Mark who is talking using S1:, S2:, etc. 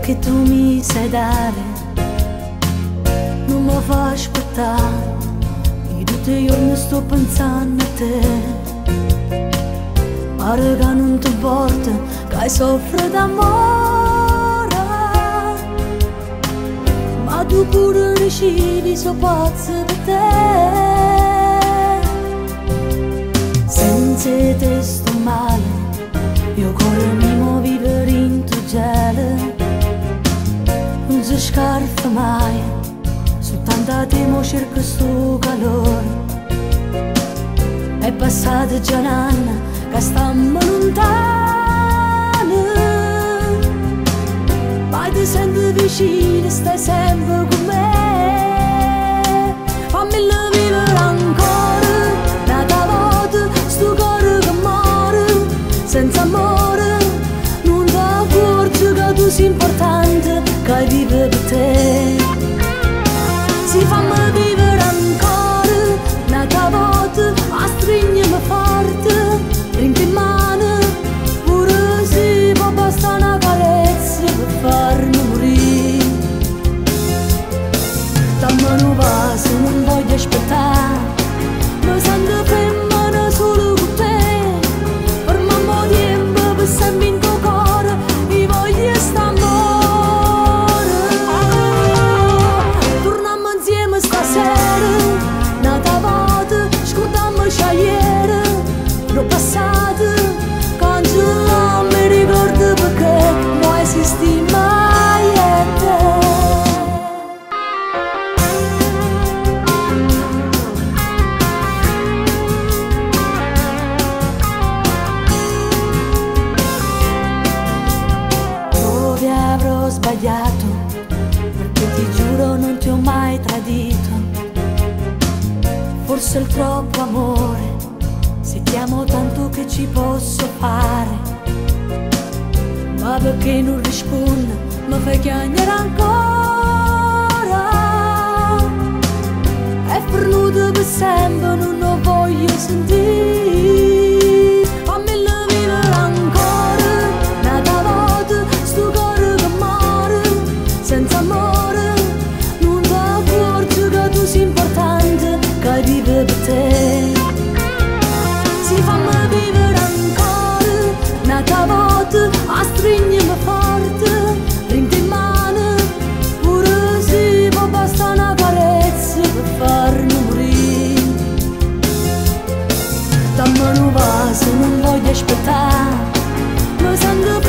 S1: che tu mi sai dare non mi fa aspettare. Di tutti i giorni sto pensando a te, pare che non ti importa che soffro d'amore, ma tu pure decidi so pazzo per te. Senza te sto male, io corro vivere in tu gelo, non si scarfa mai, soltanto a te mo cerco sto calore. È passata già un anno che stiamo lontani, ma ti sento vicino, stai sempre con me. Fammi vivere ancora un'altra volta sto cuore che muore senza amore. Non ti accorgi che tu sei importante, che vive per te. Si fammi vivere ancora un'altra volta, a stringermi forte, rinchi in mano, pure se può bastare una carezza per farmi morire. Dammi un vaso, non voglio aspettare, mi sento femmina solo con te. Per mamma tempo, per sempre in tuo cuore, io voglio st'amore. Torniamo insieme stasera, un'altra volta, scordiamoci ieri, l'ho passato, cancelliamo i ricordi perché non esisti mai a te. Dove avrò sbagliato, perché ti giuro non ti ho mai tradito. Forse il troppo amore, se ti amo tanto che ci posso fare. Ma perché non rispondo, mi fai chiamare ancora. È venuto per sempre, non lo voglio sentire. Fammi vivere ancora un'altra volta, sto cuore che muore senza amore. Non ti accorgi che tu sei importante, che vive per te. Si fammi vivere ancora un'altra volta, a stringermi forte, rinchi in mano, pure se può bastare una carezza per farmi morire. Dammi un vaso, non voglio aspettare, mi sento